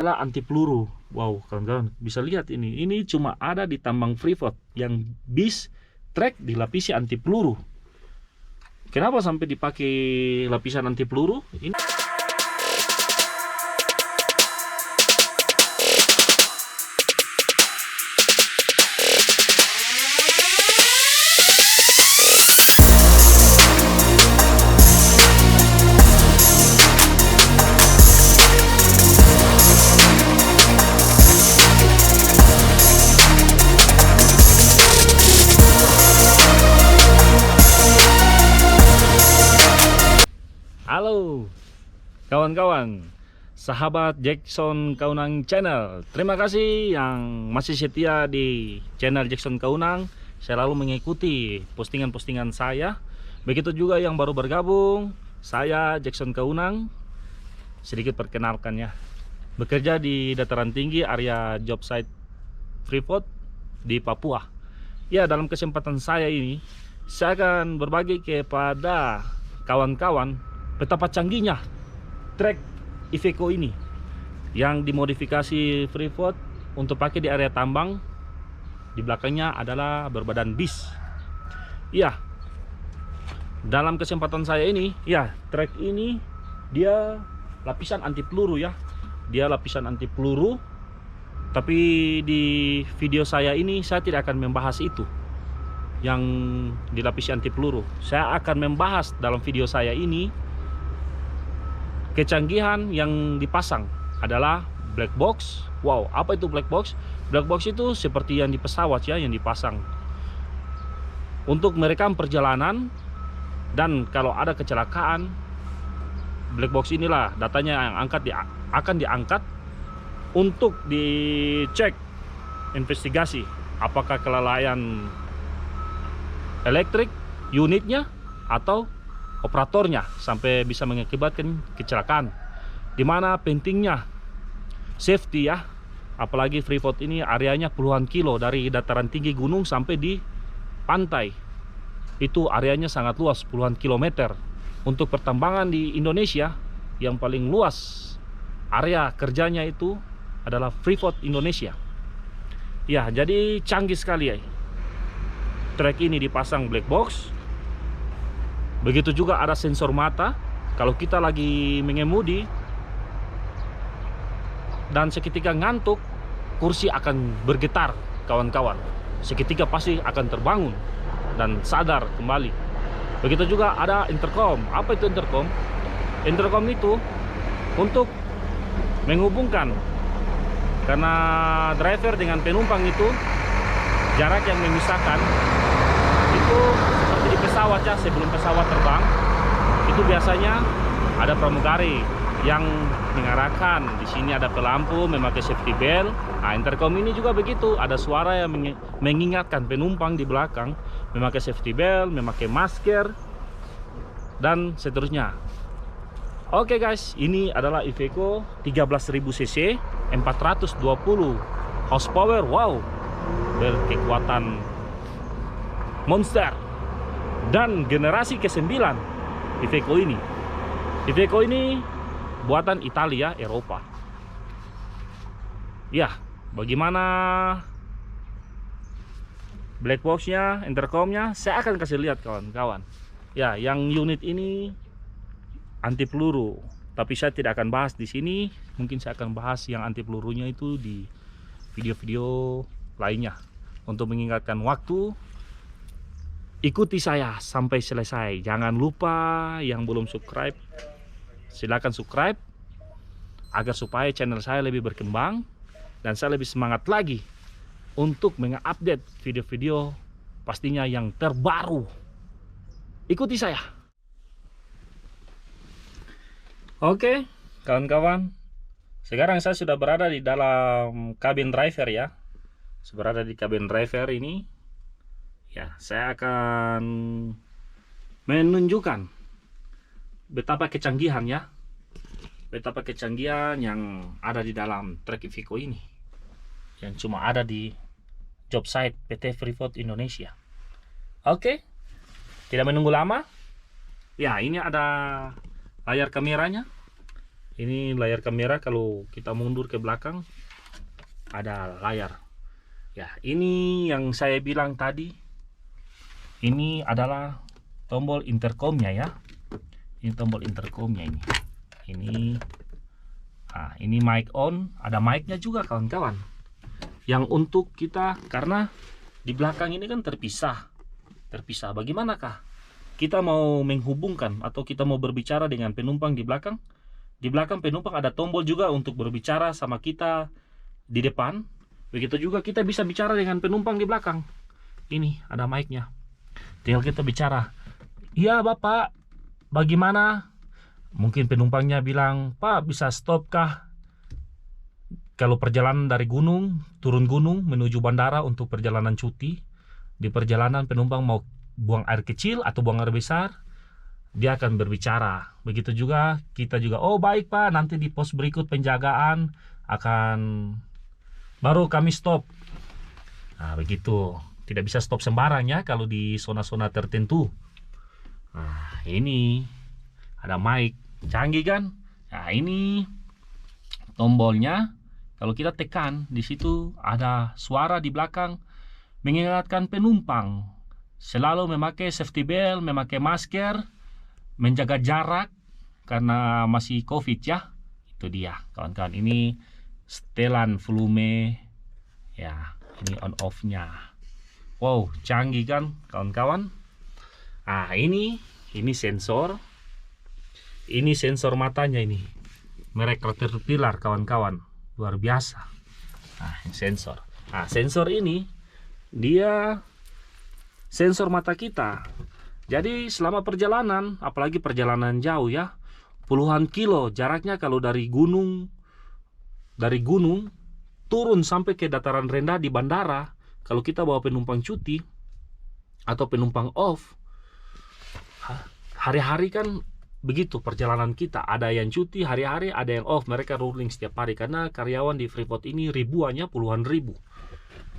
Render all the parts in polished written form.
adalah anti peluru. Wow, kawan-kawan bisa lihat ini cuma ada di tambang Freeport yang bis trek dilapisi anti peluru. Kenapa sampai dipakai lapisan anti peluru ini? Halo kawan-kawan, sahabat Jackson Kaunang Channel. Terima kasih yang masih setia di channel Jackson Kaunang, selalu mengikuti postingan-postingan saya. Begitu juga yang baru bergabung, saya Jackson Kaunang. Sedikit perkenalkan ya, bekerja di dataran tinggi area job site Freeport di Papua. Ya, dalam kesempatan saya ini saya akan berbagi kepada kawan-kawan betapa canggihnya trek Iveco ini yang dimodifikasi Freeport untuk pakai di area tambang. Di belakangnya adalah berbadan bis. Ya, dalam kesempatan saya ini, ya, trek ini dia lapisan anti peluru ya. Dia lapisan anti peluru. Tapi di video saya ini saya tidak akan membahas itu yang dilapisi anti peluru. Saya akan membahas dalam video saya ini kecanggihan yang dipasang adalah black box. Wow, apa itu black box? Black box itu seperti yang di pesawat ya, yang dipasang untuk merekam perjalanan, dan kalau ada kecelakaan, black box inilah datanya yang akan diangkat untuk dicek, investigasi apakah kelalaian elektrik unitnya atau operatornya sampai bisa mengakibatkan kecelakaan. Dimana pentingnya safety ya, apalagi Freeport ini areanya puluhan kilo dari dataran tinggi gunung sampai di pantai. Itu areanya sangat luas, puluhan kilometer. Untuk pertambangan di Indonesia yang paling luas area kerjanya itu adalah Freeport Indonesia. Ya, jadi canggih sekali ya. Trek ini dipasang black box. Begitu juga ada sensor mata. Kalau kita lagi mengemudi dan seketika ngantuk, kursi akan bergetar kawan-kawan. Seketika pasti akan terbangun dan sadar kembali. Begitu juga ada intercom. Apa itu intercom? Intercom itu untuk menghubungkan, karena driver dengan penumpang itu jarak yang memisahkan itu seperti di pesawat ya, sebelum pesawat terbang itu biasanya ada pramugari yang mengarahkan. Di sini ada pelampu, memakai safety belt. Nah, intercom ini juga begitu, ada suara yang mengingatkan penumpang di belakang memakai safety belt, memakai masker, dan seterusnya. Oke guys, ini adalah Iveco 13.000 cc, 420 horsepower. Wow, berkekuatan monster. Dan generasi ke-9 Iveco ini. Iveco ini buatan Italia, Eropa. Ya, bagaimana black boxnya, intercomnya, saya akan kasih lihat kawan-kawan. Ya, yang unit ini anti peluru, tapi saya tidak akan bahas di sini. Mungkin saya akan bahas yang anti pelurunya itu di video-video lainnya. Untuk mengingatkan waktu, ikuti saya sampai selesai. Jangan lupa yang belum subscribe, silakan subscribe agar supaya channel saya lebih berkembang dan saya lebih semangat lagi untuk mengupdate video-video pastinya yang terbaru. Ikuti saya. Oke, kawan-kawan. Sekarang saya sudah berada di dalam kabin driver ya. Berada di kabin driver ini. Ya, saya akan menunjukkan betapa kecanggihan ya. Betapa kecanggihan yang ada di dalam trek Iveco ini. Yang cuma ada di job site PT Freeport Indonesia. Oke. Tidak menunggu lama. Ya, ini ada layar kameranya. Ini layar kamera, kalau kita mundur ke belakang ada layar. Ya, ini yang saya bilang tadi. Ini adalah tombol intercomnya ya. Ini tombol intercomnya ini. Ini mic on, ada mic-nya juga kawan-kawan. Yang untuk kita, karena di belakang ini kan terpisah. Bagaimanakah kita mau menghubungkan atau kita mau berbicara dengan penumpang di belakang? Di belakang penumpang ada tombol juga untuk berbicara sama kita di depan. Begitu juga kita bisa bicara dengan penumpang di belakang. Ini ada mic-nya. Tinggal kita bicara. Iya Bapak, bagaimana? Mungkin penumpangnya bilang, Pak bisa stop kah? Kalau perjalanan dari gunung, turun gunung menuju bandara untuk perjalanan cuti. Di perjalanan penumpang mau buang air kecil atau buang air besar, dia akan berbicara. Begitu juga kita juga, oh baik Pak, nanti di pos berikut penjagaan akan baru kami stop. Nah begitu, tidak bisa stop sembarang ya kalau di zona-zona tertentu. Nah ini ada mic, canggih kan? Nah ini tombolnya, kalau kita tekan di situ ada suara di belakang mengingatkan penumpang selalu memakai safety belt, memakai masker, menjaga jarak karena masih COVID ya. Itu dia kawan-kawan, ini setelan volume ya, ini on off nya. Wow, canggih kan kawan-kawan. Ini sensor. Ini sensor matanya ini. Merek Caterpillar kawan-kawan. Luar biasa. Ini sensor. Sensor ini dia sensor mata kita. Jadi selama perjalanan, apalagi perjalanan jauh ya, puluhan kilo jaraknya, kalau dari gunung turun sampai ke dataran rendah di bandara, kalau kita bawa penumpang cuti atau penumpang off, hari-hari kan begitu perjalanan kita, ada yang cuti hari-hari, ada yang off, mereka ruling setiap hari karena karyawan di Freeport ini ribuannya, puluhan ribu,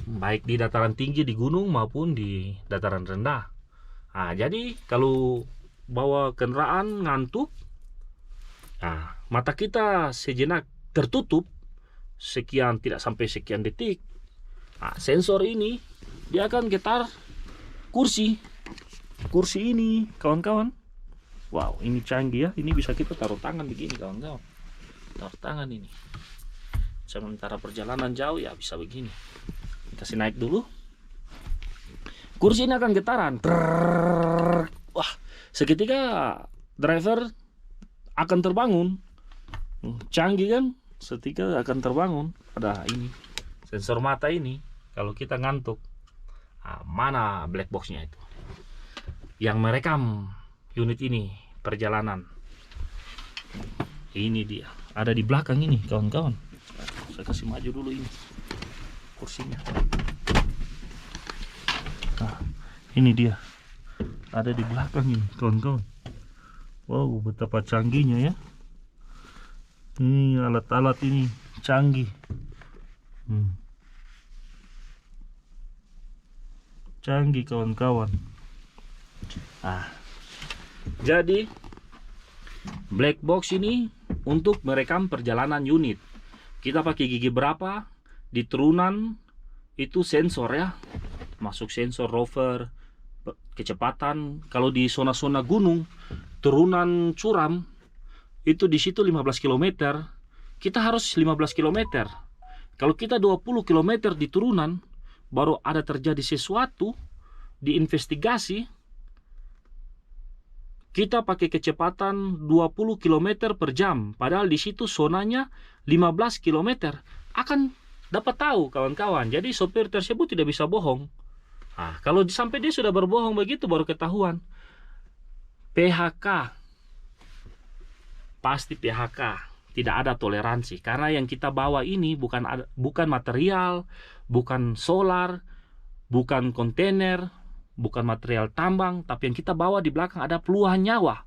baik di dataran tinggi di gunung maupun di dataran rendah. Jadi kalau bawa kendaraan ngantuk, mata kita sejenak tertutup sekian, tidak sampai sekian detik. Sensor ini dia akan getar kursi ini kawan-kawan. Wow, ini canggih ya. Ini bisa kita taruh tangan begini kawan-kawan. Taruh tangan ini. Sementara perjalanan jauh ya bisa begini. Kasih naik dulu. Kursi ini akan getaran. Wah, seketika driver akan terbangun. Canggih kan? Seketika akan terbangun. Ada ini sensor mata ini. Kalau kita ngantuk, mana black boxnya itu yang merekam unit ini perjalanan. Ini dia, ada di belakang ini kawan-kawan. Saya kasih maju dulu ini kursinya. Ini dia, ada di belakang ini kawan-kawan. Wow, betapa canggihnya ya. Ini alat-alat ini canggih. Canggih kawan-kawan. Jadi black box ini untuk merekam perjalanan unit. Kita pakai gigi berapa di turunan itu sensor ya, masuk sensor rover, kecepatan. Kalau di zona-zona gunung, turunan curam itu di situ 15 km, kita harus 15 km. Kalau kita 20 km di turunan, baru ada terjadi sesuatu, diinvestigasi, kita pakai kecepatan 20 km per jam, padahal di situ zonanya 15 km. Akan dapat tahu kawan-kawan. Jadi sopir tersebut tidak bisa bohong. Kalau sampai dia sudah berbohong begitu, baru ketahuan. PHK, pasti PHK. Tidak ada toleransi, karena yang kita bawa ini bukan material, bukan solar, bukan kontainer, bukan material tambang, tapi yang kita bawa di belakang ada puluhan nyawa.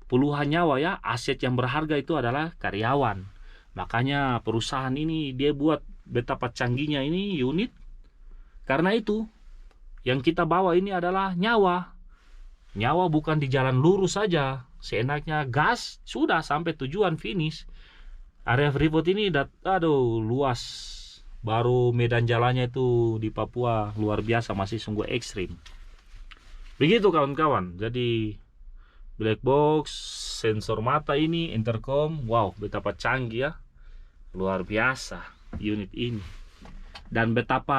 Puluhan nyawa ya, aset yang berharga itu adalah karyawan. Makanya perusahaan ini dia buat betapa canggihnya ini unit. Karena itu yang kita bawa ini adalah nyawa. Nyawa bukan di jalan lurus saja, seenaknya gas sudah sampai tujuan finish. area Freeport ini aduh luas. Baru medan jalannya itu di Papua luar biasa, masih sungguh ekstrim. Begitu kawan-kawan. Jadi black box, sensor mata ini, intercom, wow, betapa canggih ya. Luar biasa unit ini. Dan betapa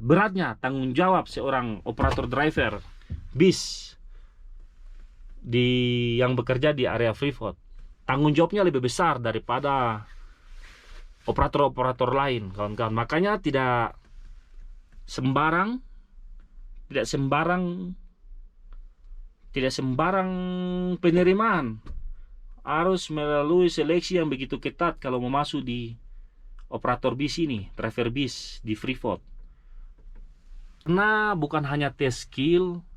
beratnya tanggung jawab seorang operator driver bis yang bekerja di area Freeport. Tanggung jawabnya lebih besar daripada operator-operator lain, kawan-kawan. Makanya tidak sembarang penerimaan. Harus melalui seleksi yang begitu ketat kalau mau masuk di operator bis ini, driver bis di Freeport. Karena bukan hanya tes skill,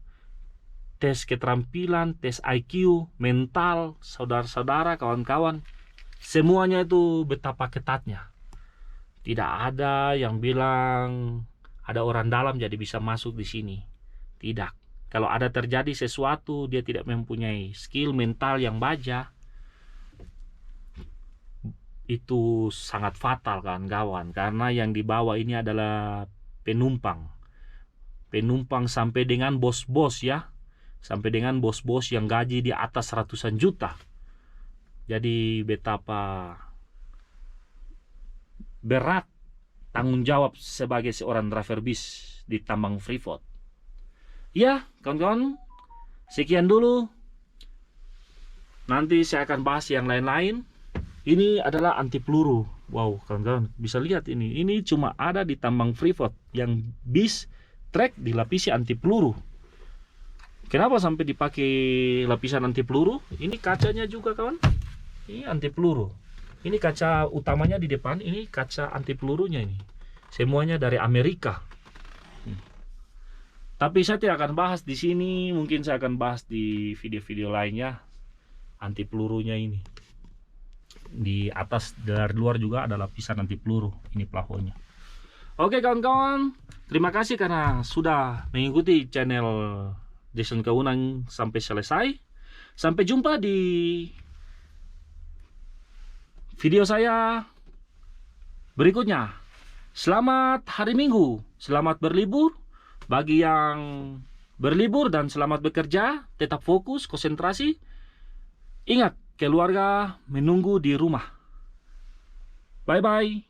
tes keterampilan, tes IQ, mental, saudara-saudara, kawan-kawan, semuanya itu betapa ketatnya. Tidak ada yang bilang ada orang dalam jadi bisa masuk di sini. Tidak. Kalau ada terjadi sesuatu, dia tidak mempunyai skill mental yang baja, itu sangat fatal kawan-kawan. Karena yang dibawa ini adalah penumpang. Penumpang sampai dengan bos-bos ya. Sampai dengan bos-bos yang gaji di atas ratusan juta. Jadi betapa berat tanggung jawab sebagai seorang driver bis di tambang Freeport. Ya, kawan-kawan, sekian dulu. Nanti saya akan bahas yang lain-lain. Ini adalah anti peluru. Wow, kawan-kawan, bisa lihat ini. Ini cuma ada di tambang Freeport yang bis trek dilapisi anti peluru. Kenapa sampai dipakai lapisan anti peluru? Ini kacanya juga, kawan. Ini anti peluru. Ini kaca utamanya di depan, ini kaca anti pelurunya ini. Semuanya dari Amerika. Tapi saya tidak akan bahas di sini, mungkin saya akan bahas di video-video lainnya. Anti pelurunya ini. Di atas, dari luar juga ada lapisan anti peluru. Ini plafonnya. Oke kawan-kawan, terima kasih karena sudah mengikuti channel Jackson Kaunang sampai selesai. Sampai jumpa di video saya berikutnya. Selamat hari Minggu, selamat berlibur bagi yang berlibur dan selamat bekerja, tetap fokus, konsentrasi. Ingat, keluarga menunggu di rumah. Bye-bye.